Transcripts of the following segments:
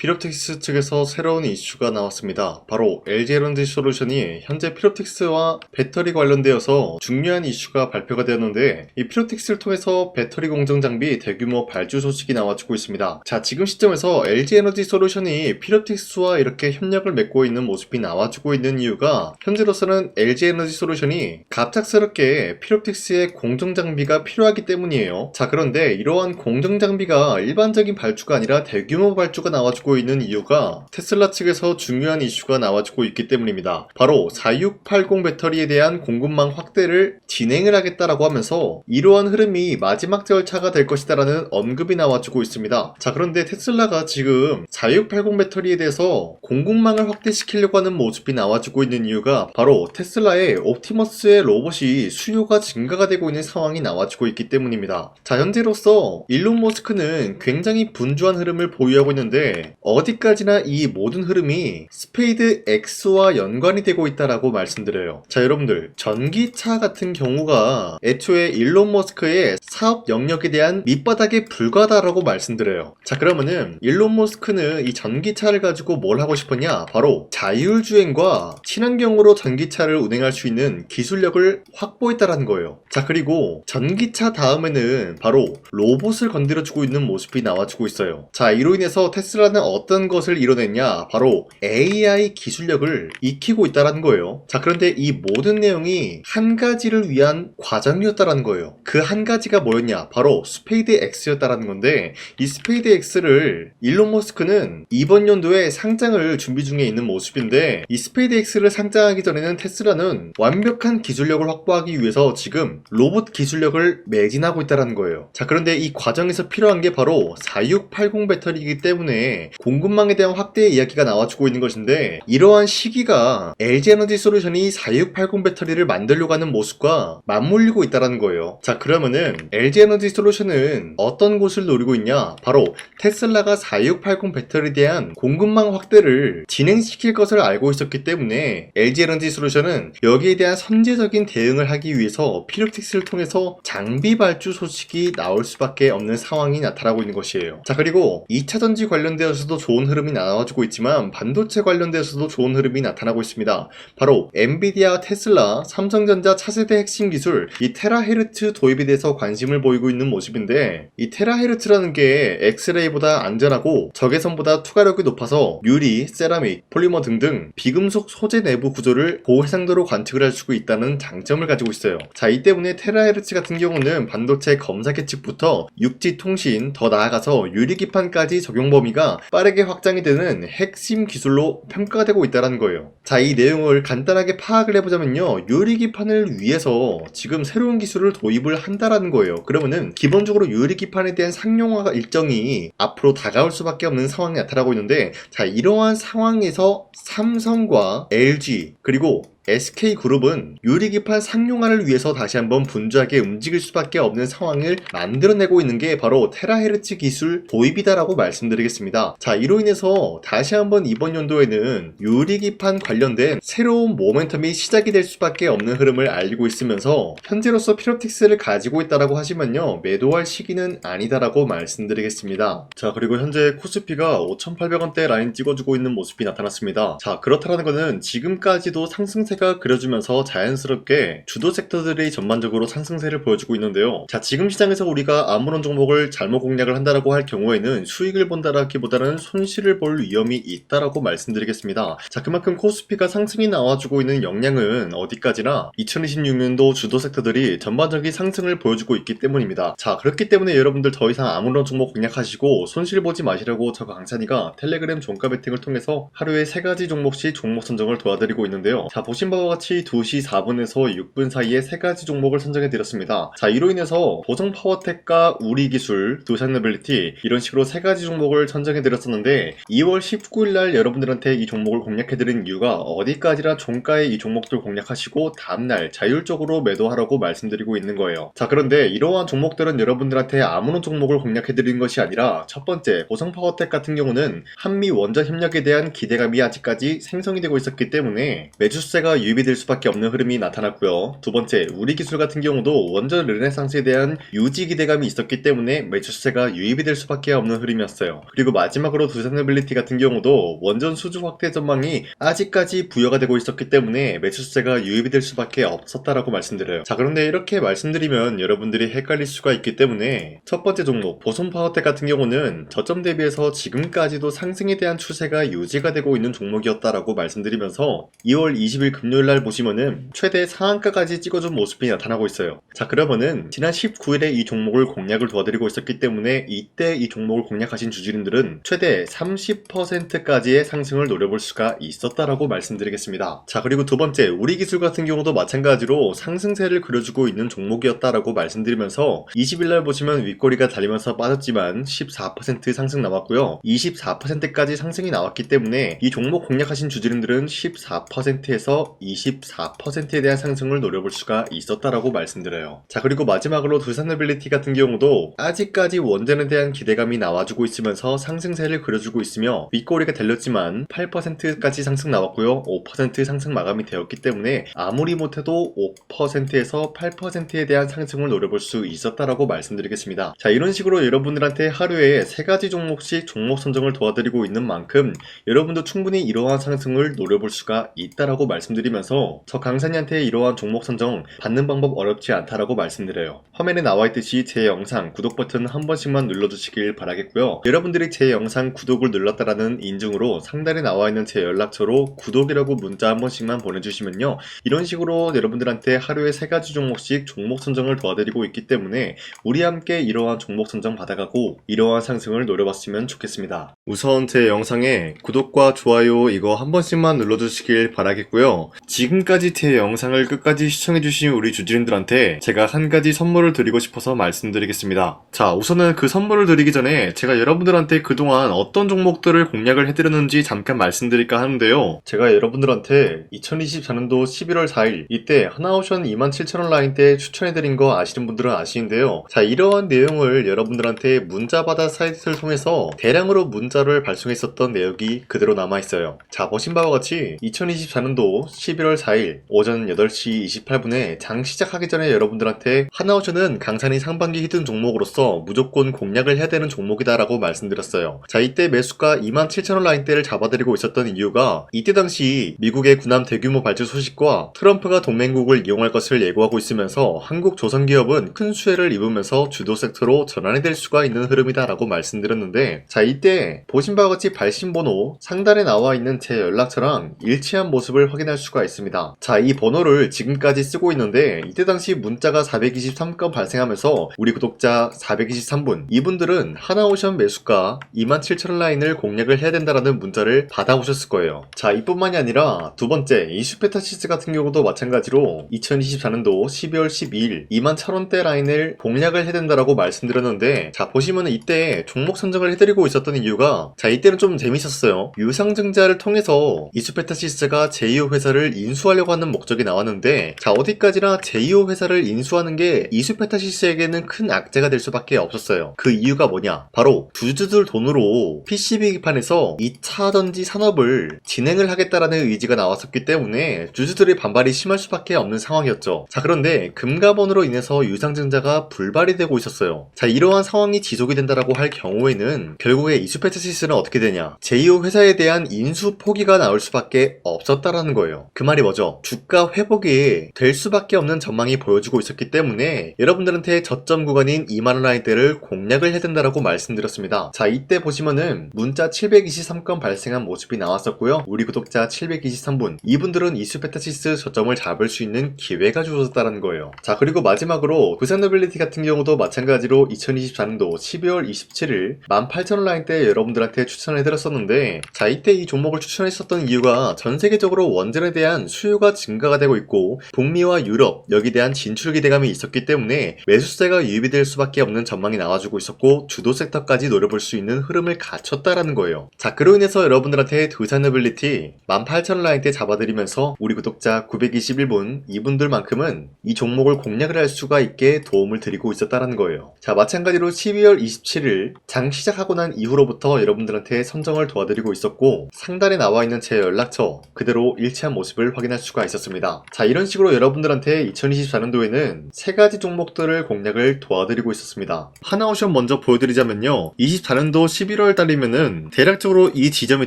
피롭틱스 측에서 새로운 이슈가 나왔습니다. 바로 LG에너지솔루션이 현재 피롭틱스와 배터리 관련되어서 중요한 이슈가 발표가 되었는데, 이 피롭틱스를 통해서 배터리 공정 장비 대규모 발주 소식이 나와주고 있습니다. 자, 지금 시점에서 LG에너지솔루션이 피롭틱스와 이렇게 협력을 맺고 있는 모습이 나와주고 있는 이유가, 현재로서는 LG에너지솔루션이 갑작스럽게 피롭틱스의 공정 장비가 필요하기 때문이에요. 자, 그런데 이러한 공정 장비가 일반적인 발주가 아니라 대규모 발주가 나와주고 있는 이유가 테슬라 측에서 중요한 이슈가 나와주고 있기 때문입니다. 바로 4680 배터리에 대한 공급망 확대를 진행을 하겠다라고 하면서 이러한 흐름이 마지막 절차가 될 것이다라는 언급이 나와주고 있습니다. 자, 그런데 테슬라가 지금 4680 배터리에 대해서 공급망을 확대시키려고 하는 모습이 나와주고 있는 이유가 바로 테슬라의 옵티머스의 로봇이 수요가 증가가 되고 있는 상황이 나와주고 있기 때문입니다. 자, 현재로서 일론 머스크는 굉장히 분주한 흐름을 보유하고 있는데, 어디까지나 이 모든 흐름이 스페이드 X와 연관이 되고 있다라고 말씀드려요. 자, 여러분들, 전기차 같은 경우가 애초에 일론 머스크의 사업 영역에 대한 밑바닥에 불과하다라고 말씀드려요. 자, 그러면은 일론 머스크는 이 전기차를 가지고 뭘 하고 싶었냐? 바로 자율주행과 친환경으로 전기차를 운행할 수 있는 기술력을 확보했다라는 거예요. 자, 그리고 전기차 다음에는 바로 로봇을 건드려주고 있는 모습이 나와주고 있어요. 자, 이로 인해서 테슬라는 어떤 것을 이뤄냈냐? 바로 AI 기술력을 익히고 있다는 거예요. 자, 그런데 이 모든 내용이 한 가지를 위한 과정이었다는 거예요. 그 한 가지가 뭐였냐? 바로 스페이드 X였다는 건데, 이 스페이드 X를 일론 머스크는 이번 연도에 상장을 준비 중에 있는 모습인데, 이 스페이드 X를 상장하기 전에는 테슬라는 완벽한 기술력을 확보하기 위해서 지금 로봇 기술력을 매진하고 있다는 거예요. 자, 그런데 이 과정에서 필요한 게 바로 4680 배터리이기 때문에 공급망에 대한 확대의 이야기가 나와주고 있는 것인데, 이러한 시기가 LG에너지솔루션이 4680 배터리를 만들려고 하는 모습과 맞물리고 있다는 거예요. 자, 그러면은 LG에너지솔루션은 어떤 곳을 노리고 있냐? 바로 테슬라가 4680 배터리에 대한 공급망 확대를 진행시킬 것을 알고 있었기 때문에 LG에너지솔루션은 여기에 대한 선제적인 대응을 하기 위해서 피롭틱스를 통해서 장비 발주 소식이 나올 수밖에 없는 상황이 나타나고 있는 것이에요. 자, 그리고 2차전지 관련되어서도 좋은 흐름이 나와주고 있지만 반도체 관련되어서도 좋은 흐름이 나타나고 있습니다. 바로 엔비디아, 테슬라, 삼성전자 차세대 핵심 기술 이 테라헤르츠 도입에 대해서 관심을 보이고 있는 모습인데, 이 테라헤르츠라는 게 엑스레이보다 안전하고 적외선보다 투과력이 높아서 유리, 세라믹, 폴리머 등등 비금속 소재 내부 구조를 고해상도로 관측을 할 수 있다는 장점을 가지고 있어요. 자, 이 때문에 테라헤르츠 같은 경우는 반도체 검사 계측부터 육지 통신, 더 나아가서 유리기판까지 적용 범위가 빠르게 확장이 되는 핵심 기술로 평가가 되고 있다는 거예요. 자, 이 내용을 간단하게 파악을 해보자면요, 유리기판을 위해서 지금 새로운 기술을 도입을 한다라는 거예요. 그러면은 기본적으로 유리기판에 대한 상용화 일정이 앞으로 다가올 수밖에 없는 상황이 나타나고 있는데, 자, 이러한 상황에서 삼성과 LG 그리고 SK그룹은 유리기판 상용화를 위해서 다시 한번 분주하게 움직일 수밖에 없는 상황을 만들어내고 있는 게 바로 테라헤르츠 기술 도입이다라고 말씀드리겠습니다. 자, 이로 인해서 다시 한번 이번 연도에는 유리기판 관련된 새로운 모멘텀이 시작이 될 수밖에 없는 흐름을 알리고 있으면서, 현재로서 피롭틱스를 가지고 있다라고 하시면요, 매도할 시기는 아니다라고 말씀드리겠습니다. 자, 그리고 현재 코스피가 5,800원대 라인 찍어주고 있는 모습이 나타났습니다. 자, 그렇다는 것은 지금까지도 상승세가 그려주면서 자연스럽게 주도 섹터들이 전반적으로 상승세를 보여주고 있는데요. 자, 지금 시장에서 우리가 아무런 종목을 잘못 공략을 한다라고 할 경우에는 수익을 본다라기보다는 손실을 볼 위험이 있다라고 말씀드리겠습니다. 자, 그만큼 코스피가 상승이 나와주고 있는 영향은 어디까지나 2026년도 주도 섹터들이 전반적인 상승을 보여주고 있기 때문입니다. 자, 그렇기 때문에 여러분들 더 이상 아무런 종목 공략하시고 손실 보지 마시라고 저 강찬이가 텔레그램 종가 베팅을 통해서 하루에 3가지 종목씩 종목 선정을 도와드리고 있는데요. 자, 보신 바와 같이 2시 4분에서 6분 사이에 3가지 종목을 선정해 드렸습니다. 자, 이로 인해서 보성 파워텍과 우리기술, 두샤너빌리티 이런 식으로 3가지 종목을 선정해 드렸었는데, 2월 19일날 여러분들한테 이 종목을 공략해 드린 이유가 어디까지나 종가에 이 종목들 공략하시고 다음날 자율적으로 매도하라고 말씀드리고 있는 거예요. 자, 그런데 이러한 종목들은 여러분들한테 아무런 종목을 공략해 드린 것이 아니라, 첫 번째 보성 파워텍 같은 경우는 한미 원전 협력에 대한 기대감이 아직까지 생성이 되고 있었기 때문에 매수세가 매수세가 유입이 될 수밖에 없는 흐름이 나타났고요. 두 번째, 우리 기술 같은 경우도 원전 르네상스에 대한 유지 기대감이 있었기 때문에 매수세가 유입이 될 수밖에 없는 흐름이었어요. 그리고 마지막으로 두산노빌리티 같은 경우도 원전 수주 확대 전망이 아직까지 부여가 되고 있었기 때문에 매수세가 유입이 될 수밖에 없었다라고 말씀드려요. 자, 그런데 이렇게 말씀드리면 여러분들이 헷갈릴 수가 있기 때문에 첫 번째 종목 보손 파워텍 같은 경우는 저점 대비해서 지금까지도 상승에 대한 추세가 유지가 되고 있는 종목이었다라고 말씀드리면서 2월 20일 금요일날 보시면은 최대 상한가까지 찍어준 모습이 나타나고 있어요. 자, 그러면은 지난 19일에 이 종목을 공략을 도와드리고 있었기 때문에 이때 이 종목을 공략하신 주주님들은 최대 30%까지의 상승을 노려볼 수가 있었다라고 말씀드리겠습니다. 자, 그리고 두 번째, 우리 기술 같은 경우도 마찬가지로 상승세를 그려주고 있는 종목이었다라고 말씀드리면서 20일날 보시면 윗꼬리가 달리면서 빠졌지만 14% 상승 나왔고요. 24%까지 상승이 나왔기 때문에 이 종목 공략하신 주주님들은 14%에서 24%에 대한 상승을 노려볼 수가 있었다라고 말씀드려요. 자, 그리고 마지막으로 두산노빌리티 같은 경우도 아직까지 원전에 대한 기대감이 나와주고 있으면서 상승세를 그려주고 있으며 윗꼬리가 달렸지만 8%까지 상승 나왔고요. 5% 상승 마감이 되었기 때문에 아무리 못해도 5%에서 8%에 대한 상승을 노려볼 수 있었다라고 말씀드리겠습니다. 자, 이런 식으로 여러분들한테 하루에 3가지 종목씩 종목 선정을 도와드리고 있는 만큼 여러분도 충분히 이러한 상승을 노려볼 수가 있다라고 말씀드리면서 저 강사님한테 이러한 종목 선정 받는 방법 어렵지 않다라고 말씀드려요. 화면에 나와있듯이 제 영상 구독 버튼 한 번씩만 눌러주시길 바라겠고요. 여러분들이 제 영상 구독을 눌렀다라는 인증으로 상단에 나와있는 제 연락처로 구독이라고 문자 한 번씩만 보내주시면요, 이런 식으로 여러분들한테 하루에 3가지 종목씩 종목 선정을 도와드리고 있기 때문에 우리 함께 이러한 종목 선정 받아가고 이러한 상승을 노려봤으면 좋겠습니다. 우선 제 영상에 구독과 좋아요 이거 한 번씩만 눌러주시길 바라겠고요. 지금까지 제 영상을 끝까지 시청해주신 우리 주주님들한테 제가 한 가지 선물을 드리고 싶어서 말씀드리겠습니다. 자, 우선은 그 선물을 드리기 전에 제가 여러분들한테 그동안 어떤 종목들을 공략을 해드렸는지 잠깐 말씀드릴까 하는데요. 제가 여러분들한테 2024년도 11월 4일 이때 하나오션 27,000원 라인 때 추천해드린 거 아시는 분들은 아시는데요. 자, 이러한 내용을 여러분들한테 문자받아 사이트를 통해서 대량으로 문자를 발송했었던 내역이 그대로 남아있어요. 자, 보신 바와 같이 2024년도 11월 4일 오전 8시 28분에 장 시작하기 전에 여러분들한테 하나오션은 강산이 상반기 히든 종목으로서 무조건 공략을 해야 되는 종목이다 라고 말씀드렸어요. 자, 이때 매수가 27,000원 라인대를 잡아드리고 있었던 이유가 이때 당시 미국의 군함 대규모 발주 소식과 트럼프가 동맹국을 이용할 것을 예고하고 있으면서 한국 조선기업은 큰 수혜를 입으면서 주도 섹터로 전환이 될 수가 있는 흐름이다 라고 말씀드렸는데, 자, 이때 보신 바와 같이 발신번호 상단에 나와 있는 제 연락처랑 일치한 모습을 확인할 수가 있습니다. 자, 이 번호를 지금까지 쓰고 있는데 이때 당시 문자가 423건 발생하면서 우리 구독자 423분, 이분들은 하나오션 매수가 27,000원 라인을 공략을 해야 된다라는 문자를 받아오셨을 거예요. 자, 이뿐만이 아니라 두 번째 이슈페타시스 같은 경우도 마찬가지로 2024년도 12월 12일 21,000원대 라인을 공략을 해야 된다라고 말씀드렸는데, 자, 보시면 이때 종목 선정을 해드리고 있었던 이유가, 자, 이때는 좀 재밌었어요. 유상증자를 통해서 이슈페타시스가 제2호 회사를 인수하려고 하는 목적이 나왔는데, 자, 어디까지나 제2호 회사를 인수하는 게 이슈페타시스에게는 큰 악재가 될 수밖에 없었어요. 그 이유가 뭐냐? 바로 주주들 돈으로 PCB 기판에서 2차전지 산업을 진행을 하겠다라는 의지가 나왔었기 때문에 주주들의 반발이 심할 수밖에 없는 상황이었죠. 자, 그런데 금가번으로 인해서 유상증자가 불발이 되고 있었어요. 자, 이러한 상황이 지속이 된다라고 할 경우에는 결국에 이슈페타시스는 어떻게 되냐? 제2호 회사에 대한 인수 포기가 나올 수밖에 없었다라는 거예요. 그 말이 뭐죠? 주가 회복이 될 수밖에 없는 전망이 보여주고 있었기 때문에 여러분들한테 저점 구간인 2만원 라인대를 공략을 해야 된다라고 말씀드렸습니다. 자, 이때 보시면은 문자 723건 발생한 모습이 나왔었고요. 우리 구독자 723분, 이분들은 이슈페타시스 저점을 잡을 수 있는 기회가 주어졌다는 거예요. 자, 그리고 마지막으로 두산노빌리티 같은 경우도 마찬가지로 2024년도 12월 27일 18,000원 라인대 여러분들한테 추천해드렸었는데, 자, 이때 이 종목을 추천했었던 이유가 전 세계적으로 원전에 대한 수요가 증가가 되고 있고 북미와 유럽 여기에 대한 진출 기대감이 있었기 때문에 매수세가 유입이 될 수밖에 없는 전망이 나와주고 있었고 주도 섹터까지 노려볼 수 있는 흐름을 갖췄다라는 거예요. 자, 그로 인해서 여러분들한테 두산노빌리티 18,000원 라인대 잡아드리면서 우리 구독자 921분, 이분들만큼은 이 종목을 공략을 할 수가 있게 도움을 드리고 있었다라는 거예요. 자, 마찬가지로 12월 27일 장 시작하고 난 이후로부터 여러분들한테 선정을 도와드리고 있었고 상단에 나와 있는 제 연락처 그대로 일치한 모습 모습을 확인할 수가 있었습니다. 자, 이런 식으로 여러분들한테 2024년도에는 세 가지 종목들을 공략을 도와드리고 있었습니다. 하나오션 먼저 보여드리자면요, 24년도 11월 달이면은 대략적으로 이 지점이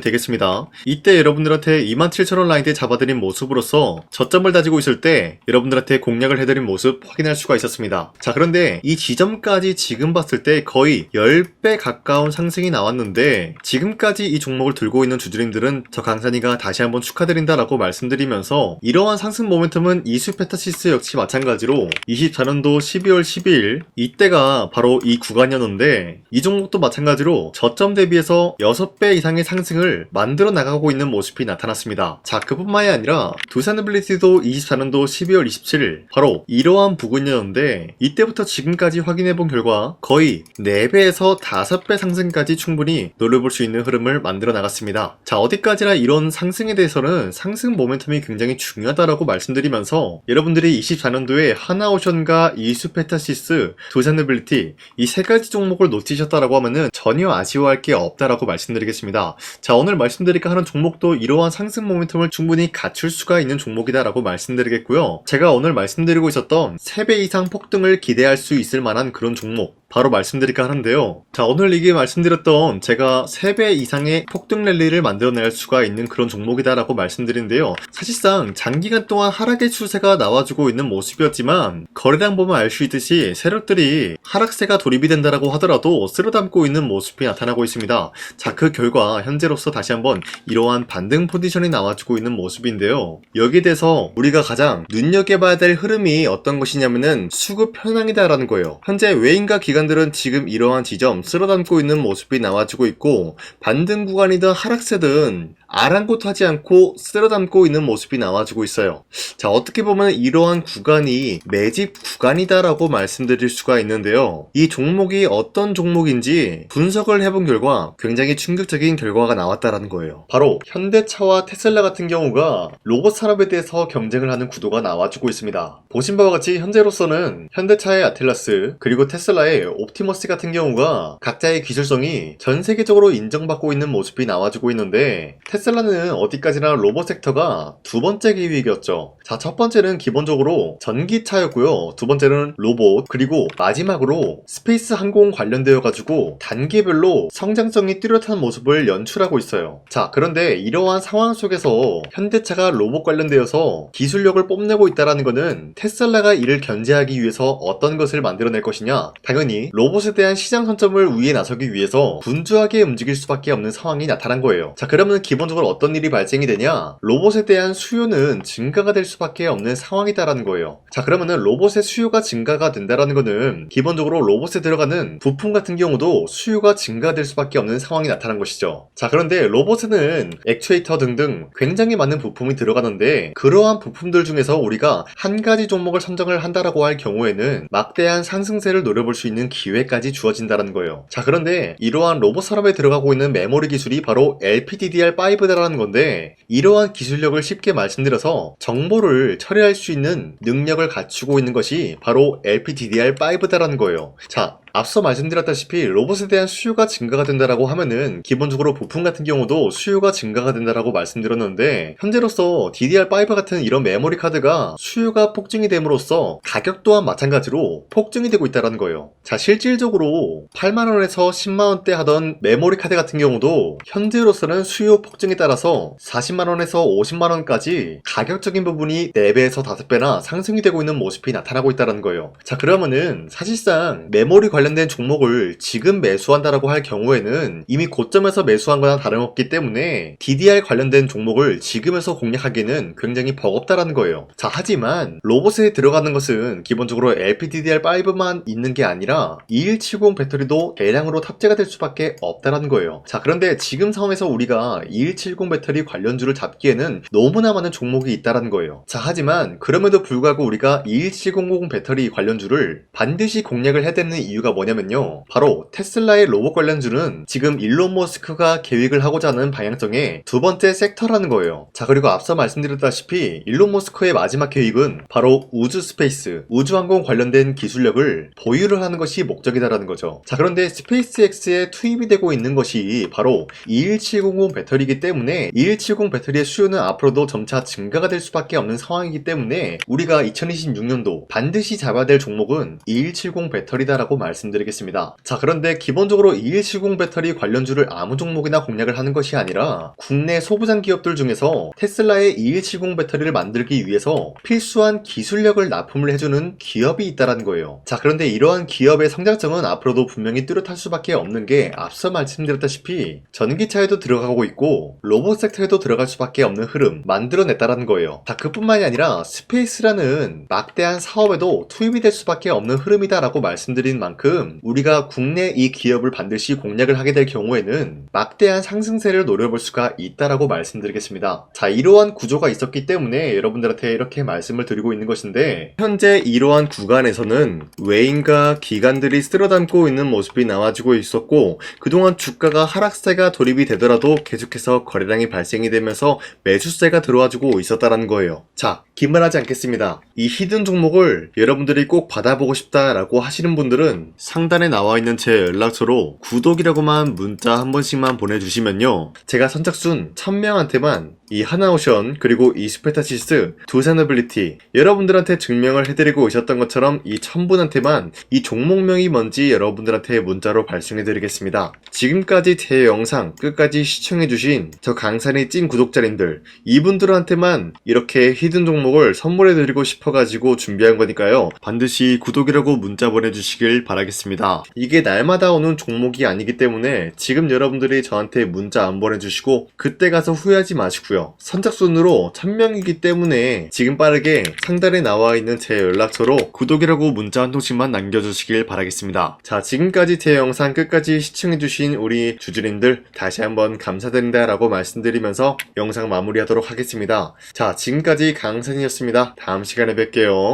되겠습니다. 이때 여러분들한테 27,000원 라인대 잡아드린 모습으로서 저점을 다지고 있을 때 여러분들한테 공략을 해드린 모습 확인할 수가 있었습니다. 자, 그런데 이 지점까지 지금 봤을 때 거의 10배 가까운 상승이 나왔는데, 지금까지 이 종목을 들고 있는 주주님들은 저 강산이가 다시 한번 축하드린다라고 말씀드리면서, 이러한 상승 모멘텀은 이수페타시스 역시 마찬가지로 24년도 12월 12일 이때가 바로 이 구간이었는데, 이 종목도 마찬가지로 저점 대비해서 6배 이상의 상승을 만들어 나가고 있는 모습이 나타났습니다. 자, 그뿐만이 아니라 두산빌리티도 24년도 12월 27일 바로 이러한 부근이었는데, 이때부터 지금까지 확인해본 결과 거의 4배에서 5배 상승까지 충분히 노려볼 수 있는 흐름을 만들어 나갔습니다. 자, 어디까지나 이런 상승에 대해서는 상승 모멘텀이 굉장히 중요하다라고 말씀드리면서, 여러분들이 24년도에 하나오션과 이수페타시스, 두산빌리티 이 세 가지 종목을 놓치셨다라고 하면은 전혀 아쉬워할 게 없다라고 말씀드리겠습니다. 자, 오늘 말씀드릴까 하는 종목도 이러한 상승 모멘텀을 충분히 갖출 수가 있는 종목이다라고 말씀드리겠고요. 제가 오늘 말씀드리고 있었던 3배 이상 폭등을 기대할 수 있을 만한 그런 종목 바로 말씀드릴까 하는데요. 자, 오늘 이게 말씀드렸던 제가 3배 이상의 폭등 랠리를 만들어낼 수가 있는 그런 종목이다라고 말씀드리는데요. 사실상 장기간 동안 하락의 추세가 나와주고 있는 모습이었지만, 거래량 보면 알 수 있듯이 세력들이 하락세가 돌입이 된다라고 하더라도 쓸어담고 있는 모습이 나타나고 있습니다. 자, 그 결과 현재로서 다시 한번 이러한 반등 포지션이 나와주고 있는 모습인데요. 여기에 대해서 우리가 가장 눈여겨봐야 될 흐름이 어떤 것이냐면은 수급 현황이다라는 거예요. 현재 외인과 기관들은 지금 이러한 지점 쓸어담고 있는 모습이 나와주고 있고, 반등 구간이든 하락세든 아랑곳하지 않고 쓸어담고 있는 모습이 나와주고 있어요. 자, 어떻게 보면 이러한 구간이 매집 구간이다라고 말씀드릴 수가 있는데요. 이 종목이 어떤 종목인지 분석을 해본 결과 굉장히 충격적인 결과가 나왔다라는 거예요. 바로 현대차와 테슬라 같은 경우가 로봇 산업에 대해서 경쟁을 하는 구도가 나와주고 있습니다. 보신 바와 같이 현재로서는 현대차의 아틀라스 그리고 테슬라의 옵티머스 같은 경우가 각자의 기술성이 전 세계적으로 인정받고 있는 모습이 나와주고 있는데, 테슬라는 어디까지나 로봇 섹터가 두 번째 기획이었죠. 자, 첫 번째는 기본적으로 전기차였고요. 두 번째는 로봇, 그리고 마지막으로 스페이스 항공 관련되어 가지고 단계별로 성장성이 뚜렷한 모습을 연출하고 있어요. 자, 그런데 이러한 상황 속에서 현대차가 로봇 관련되어서 기술력을 뽐내고 있다는 것은 테슬라가 이를 견제하기 위해서 어떤 것을 만들어낼 것이냐, 당연히 로봇에 대한 시장 선점을 위해 나서기 위해서 분주하게 움직일 수밖에 없는 상황이 나타난 거예요. 자, 그러면 기본적으로 어떤 일이 발생이 되냐, 로봇에 대한 수요는 증가가 될 수밖에 없는 상황이다라는 거예요. 자, 그러면은 로봇의 수요가 증가가 된다라는 거는 기본적으로 로봇에 들어가는 부품 같은 경우도 수요가 증가될 수밖에 없는 상황이 나타난 것이죠. 자, 그런데 로봇에는 액추에이터 등등 굉장히 많은 부품이 들어가는데, 그러한 부품들 중에서 우리가 한 가지 종목을 선정을 한다라고 할 경우에는 막대한 상승세를 노려볼 수 있는 기회까지 주어진다는 거예요. 자, 그런데 이러한 로봇 산업에 들어가고 있는 메모리 기술이 바로 LPDDR5다라는 건데, 이러한 기술력을 쉽게 말씀드려서 정보를 처리할 수 있는 능력을 갖추고 있는 것이 바로 LPDDR5다라는 거예요. 자, 앞서 말씀드렸다시피 로봇에 대한 수요가 증가가 된다라고 하면은 기본적으로 부품 같은 경우도 수요가 증가가 된다라고 말씀드렸는데, 현재로서 DDR5 같은 이런 메모리 카드가 수요가 폭증이 됨으로써 가격 또한 마찬가지로 폭증이 되고 있다는 거예요. 자, 실질적으로 8만원에서 10만원대 하던 메모리 카드 같은 경우도 현재로서는 수요 폭증에 따라서 40만원에서 50만원까지 가격적인 부분이 4배에서 5배나 상승이 되고 있는 모습이 나타나고 있다는 거예요. 자, 그러면은 사실상 메모리 관련된 종목을 지금 매수한다라고 할 경우에는 이미 고점에서 매수한 거나 다름없기 때문에 DDR 관련된 종목을 지금에서 공략하기에는 굉장히 버겁다라는 거예요. 자, 하지만 로봇에 들어가는 것은 기본적으로 LPDDR5만 있는 게 아니라 2170 배터리도 대량으로 탑재가 될 수밖에 없다라는 거예요. 자, 그런데 지금 상황에서 우리가 2170 배터리 관련주를 잡기에는 너무나 많은 종목이 있다라는 거예요. 자, 하지만 그럼에도 불구하고 우리가 21700 배터리 관련주를 반드시 공략을 해야 되는 이유가 뭐냐면요. 바로 테슬라의 로봇 관련주는 지금 일론 머스크가 계획을 하고자 하는 방향성의 두 번째 섹터라는 거예요. 자, 그리고 앞서 말씀드렸다시피 일론 머스크의 마지막 계획은 바로 우주 스페이스, 우주항공 관련된 기술력을 보유를 하는 것이 목적이다라는 거죠. 자, 그런데 스페이스X에 투입이 되고 있는 것이 바로 21700 배터리이기 때문에 2170 배터리의 수요는 앞으로도 점차 증가가 될 수밖에 없는 상황이기 때문에 우리가 2026년도 반드시 잡아야 될 종목은 2170 배터리다라고 말씀드리겠습니다. 자, 그런데 기본적으로 2170 배터리 관련주를 아무 종목이나 공략을 하는 것이 아니라 국내 소부장 기업들 중에서 테슬라의 2170 배터리를 만들기 위해서 필수한 기술력을 납품을 해주는 기업이 있다는 거예요. 자, 그런데 이러한 기업의 성장성은 앞으로도 분명히 뚜렷할 수밖에 없는 게 앞서 말씀드렸다시피 전기차에도 들어가고 있고 로봇 섹터에도 들어갈 수밖에 없는 흐름 만들어냈다라는 거예요. 자, 그뿐만이 아니라 스페이스라는 막대한 사업에도 투입이 될 수밖에 없는 흐름이다라고 말씀드린 만큼 우리가 국내 이 기업을 반드시 공략을 하게 될 경우에는 막대한 상승세를 노려볼 수가 있다라고 말씀드리겠습니다. 자, 이러한 구조가 있었기 때문에 여러분들한테 이렇게 말씀을 드리고 있는 것인데 현재 이러한 구간에서는 외인과 기관들이 쓸어담고 있는 모습이 나와지고 있었고 그동안 주가가 하락세가 돌입이 되더라도 계속해서 거래량이 발생이 되면서 매수세가 들어와주고 있었다라는 거예요. 자, 긴말하지 않겠습니다. 이 히든 종목을 여러분들이 꼭 받아보고 싶다라고 하시는 분들은 상단에 나와 있는 제 연락처로 구독이라고만 문자 한 번씩만 보내주시면요. 제가 선착순 1000명한테만 이 하나오션 그리고 이 스페타시스 두산어빌리티 여러분들한테 증명을 해드리고 있었던 것처럼 이 1000분한테만 이 종목명이 뭔지 여러분들한테 문자로 발송해드리겠습니다. 지금까지 제 영상 끝까지 시청해주신 저 강산의 찐 구독자님들 이분들한테만 이렇게 히든 종목을 선물해드리고 싶어가지고 준비한 거니까요. 반드시 구독이라고 문자 보내주시길 바라겠습니다. 이게 날마다 오는 종목이 아니기 때문에 지금 여러분들이 저한테 문자 안 보내주시고 그때 가서 후회하지 마시고요. 선착순으로 1000명이기 때문에 지금 빠르게 상단에 나와 있는 제 연락처로 구독이라고 문자 한 통씩만 남겨주시길 바라겠습니다. 자, 지금까지 제 영상 끝까지 시청해주신 우리 주주님들 다시 한번 감사드린다 라고 말씀드리면서 영상 마무리하도록 하겠습니다. 자, 지금까지 강산이었습니다. 다음 시간에 뵐게요.